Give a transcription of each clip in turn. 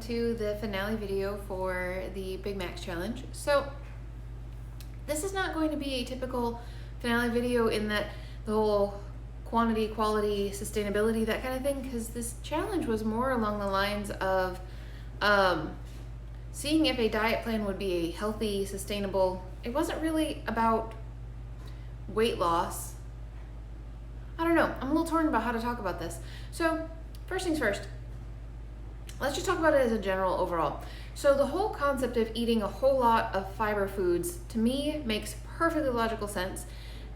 to the finale video for the Big Macs challenge. So this is not going to be a typical finale video in that the whole quantity, quality, sustainability, that kind of thing, because this challenge was more along the lines of seeing if a diet plan would be a healthy, sustainable. It wasn't really about weight loss. I don't know. I'm a little torn about how to talk about this. So first things first, let's just talk about it as a general overall. So the whole concept of eating a whole lot of fiber foods, to me, makes perfectly logical sense.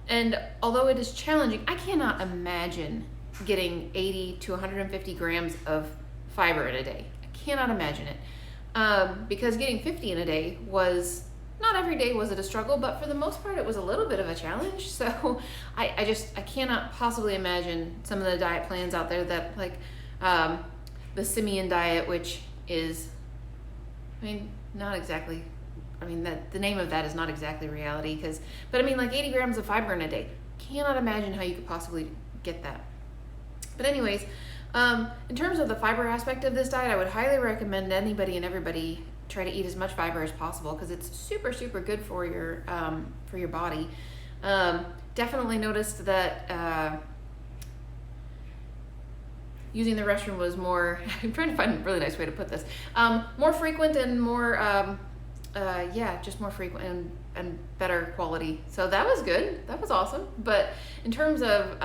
And although it is challenging, I cannot imagine getting 80 to 150 grams of fiber in a day. I cannot imagine it. Because getting 50 in a day was, not every day was it a struggle, but for the most part it was a little bit of a challenge. So I cannot possibly imagine some of the diet plans out there that the Simeon diet, which is, not exactly, the name of that is not exactly reality, but 80 grams of fiber in a day. Cannot imagine how you could possibly get that. But anyways, in terms of the fiber aspect of this diet, I would highly recommend anybody and everybody try to eat as much fiber as possible, because it's super, super good for your body. Definitely noticed that using the restroom was more, I'm trying to find a really nice way to put this, more frequent and more, just more frequent and better quality. So that was good. That was awesome. But in terms of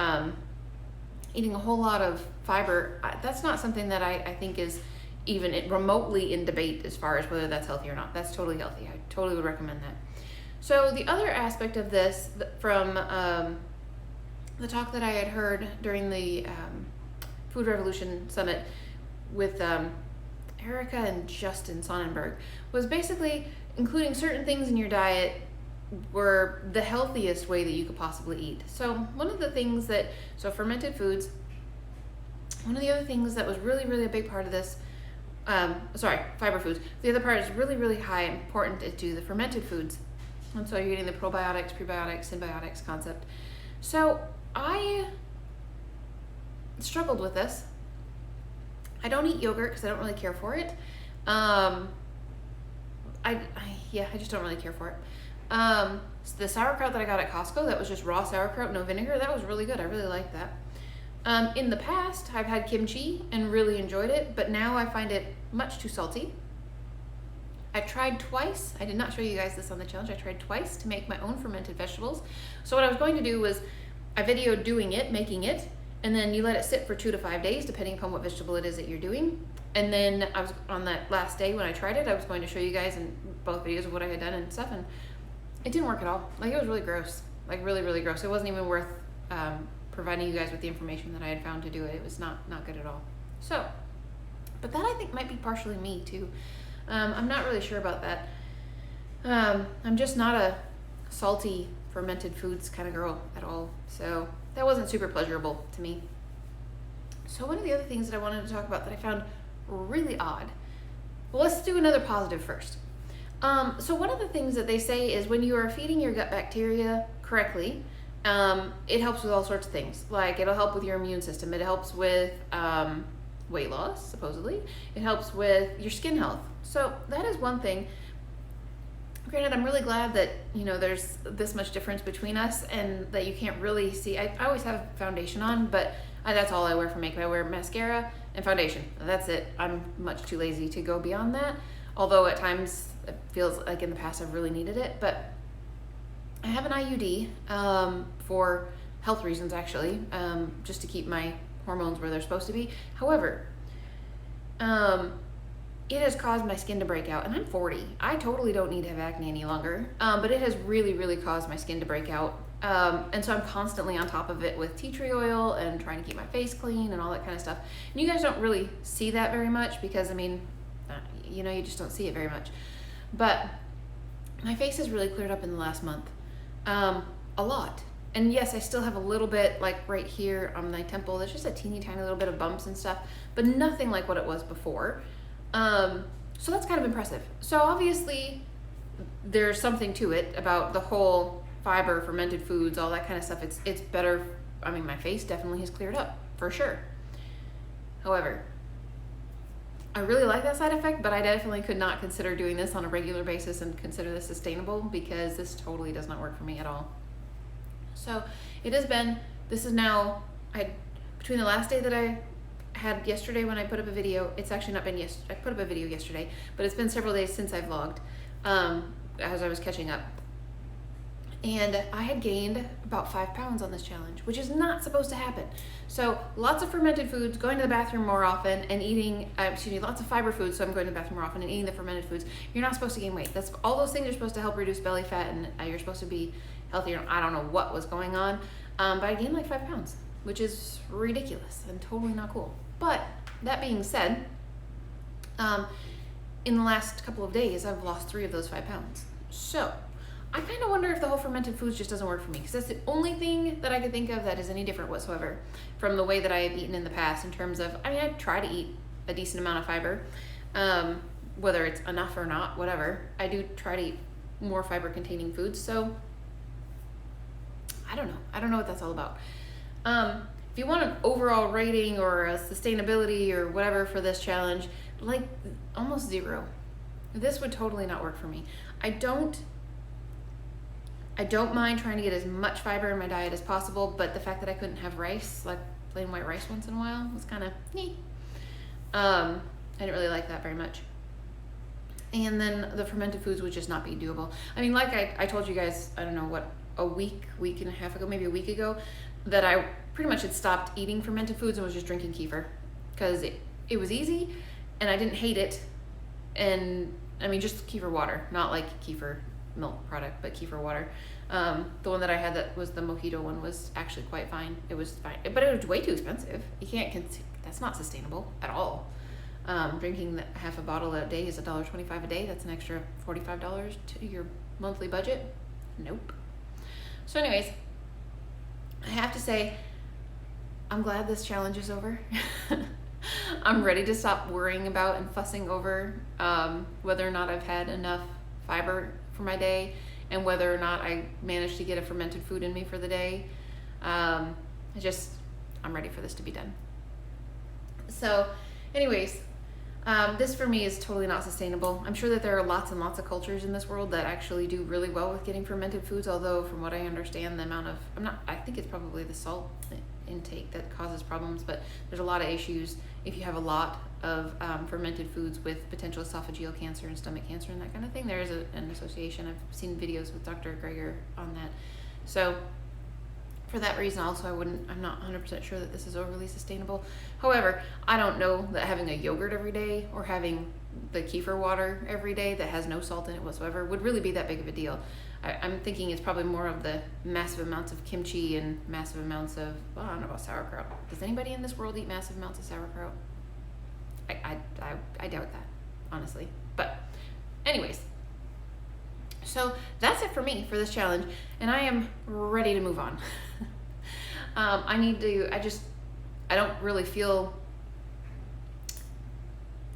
eating a whole lot of fiber, that's not something that I think is even remotely in debate as far as whether that's healthy or not. That's totally healthy. I totally would recommend that. So the other aspect of this from the talk that I had heard during the Food Revolution Summit with Erica and Justin Sonnenberg was basically including certain things in your diet were the healthiest way that you could possibly eat. So one of the things fermented foods, one of the other things that was really, really a big part of this, fiber foods. The other part is really, really high important to the fermented foods. And so you're getting the probiotics, prebiotics, symbiotics concept. So I struggled with this. I don't eat yogurt because I don't really care for it. I just don't really care for it. So the sauerkraut that I got at Costco, that was just raw sauerkraut, no vinegar, that was really good. I really liked that. In the past, I've had kimchi and really enjoyed it, but now I find it much too salty. I tried twice. I did not show you guys this on the challenge. I tried twice to make my own fermented vegetables. So what I was going to do was I videoed doing it, making it, and then you let it sit for 2 to 5 days, depending upon what vegetable it is that you're doing. And then I was on that last day when I tried it, I was going to show you guys in both videos of what I had done and stuff, and it didn't work at all. It was really gross, really, really gross. It wasn't even worth providing you guys with the information that I had found to do it. It was not good at all. So, but that I think might be partially me too. I'm not really sure about that. I'm just not a salty fermented foods kind of girl at all. So that wasn't super pleasurable to me. So one of the other things that I wanted to talk about that I found really odd. Well, let's do another positive first. So one of the things that they say is when you are feeding your gut bacteria correctly, it helps with all sorts of things. Like it'll help with your immune system. It helps with weight loss, supposedly. It helps with your skin health. So that is one thing. Granted, I'm really glad that, there's this much difference between us and that you can't really see. I always have foundation on, but that's all I wear for makeup. I wear mascara and foundation. That's it. I'm much too lazy to go beyond that. Although at times it feels like in the past I've really needed it. But I have an IUD for health reasons, actually, just to keep my hormones where they're supposed to be. However, it has caused my skin to break out, and I'm 40. I totally don't need to have acne any longer, but it has really, really caused my skin to break out. And so I'm constantly on top of it with tea tree oil and trying to keep my face clean and all that kind of stuff. And you guys don't really see that very much because, you just don't see it very much. But my face has really cleared up in the last month, a lot. And yes, I still have a little bit right here on my temple. There's just a teeny tiny little bit of bumps and stuff, but nothing like what it was before. So that's kind of impressive. So obviously there's something to it about the whole fiber, fermented foods, all that kind of stuff. It's better. My face definitely has cleared up for sure. However, I really like that side effect, but I definitely could not consider doing this on a regular basis and consider this sustainable, because this totally does not work for me at all. So this is now, between the last day that I had yesterday when I put up a video, it's actually not been I put up a video yesterday, but it's been several days since I vlogged, as I was catching up. And I had gained about 5 pounds on this challenge, which is not supposed to happen. So lots of fermented foods, going to the bathroom more often, and eating, lots of fiber foods, so I'm going to the bathroom more often and eating the fermented foods. You're not supposed to gain weight. All those things are supposed to help reduce belly fat, and you're supposed to be healthier. I don't know what was going on, but I gained like 5 pounds, which is ridiculous and totally not cool. But that being said, in the last couple of days, I've lost 3 of those 5 pounds. So I kind of wonder if the whole fermented foods just doesn't work for me, because that's the only thing that I could think of that is any different whatsoever from the way that I have eaten in the past, in terms of, I try to eat a decent amount of fiber, whether it's enough or not, whatever. I do try to eat more fiber containing foods. So I don't know what that's all about. If you want an overall rating or a sustainability or whatever for this challenge, like almost 0. This would totally not work for me. I don't mind trying to get as much fiber in my diet as possible, but the fact that I couldn't have rice, like plain white rice once in a while, was kind of neat. I didn't really like that very much. And then the fermented foods would just not be doable. Like I told you guys, I don't know what, a week and a half ago, maybe a week ago, that I pretty much had stopped eating fermented foods and was just drinking kefir, because it was easy and I didn't hate it. And just kefir water, not like kefir milk product, but kefir water. The one that I had that was the mojito one was actually quite fine. It was fine, but it was way too expensive. You can't, that's not sustainable at all. Drinking half a bottle a day is $1.25 a day. That's an extra $45 to your monthly budget. Nope. So anyways, I have to say, I'm glad this challenge is over. I'm ready to stop worrying about and fussing over whether or not I've had enough fiber for my day, and whether or not I managed to get a fermented food in me for the day. I'm ready for this to be done. So anyways, this for me is totally not sustainable. I'm sure that there are lots and lots of cultures in this world that actually do really well with getting fermented foods, although from what I understand, the amount of, I think it's probably the salt intake that causes problems, but there's a lot of issues if you have a lot of fermented foods with potential esophageal cancer and stomach cancer and that kind of thing. There is an association. I've seen videos with Dr. Greger on that. So for that reason also, I'm not 100% sure that this is overly sustainable. However, I don't know that having a yogurt every day or having the kefir water every day that has no salt in it whatsoever would really be that big of a deal. I'm thinking it's probably more of the massive amounts of kimchi and massive amounts of, I don't know about sauerkraut. Does anybody in this world eat massive amounts of sauerkraut? I doubt that, honestly. But anyways, so that's it for me for this challenge, and I am ready to move on. I don't really feel,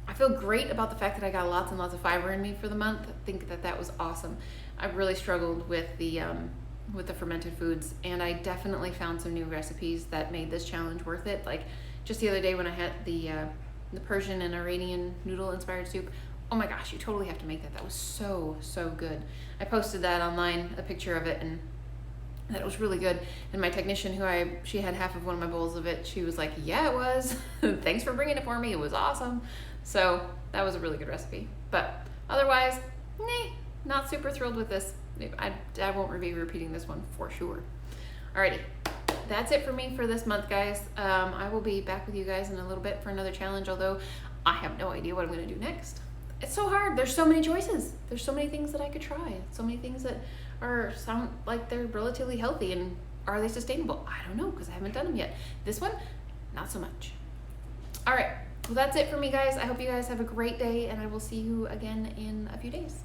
I feel great about the fact that I got lots and lots of fiber in me for the month. I think that was awesome. I really struggled with the fermented foods, and I definitely found some new recipes that made this challenge worth it. Like just the other day when I had the Persian and Iranian noodle inspired soup. Oh my gosh, you totally have to make that. That was so good. I posted that online, a picture of it, and that was really good. And my technician, she had half of one of my bowls of it, she was like, yeah, it was. Thanks for bringing it for me. It was awesome. So that was a really good recipe. But otherwise, not super thrilled with this. I won't be repeating this one for sure. Alrighty. That's it for me for this month, guys. I will be back with you guys in a little bit for another challenge, although I have no idea what I'm going to do next. It's so hard. There's so many choices. There's so many things that I could try. So many things that sound like they're relatively healthy, and are they sustainable? I don't know, because I haven't done them yet. This one, not so much. All right. Well, that's it for me, guys. I hope you guys have a great day, and I will see you again in a few days.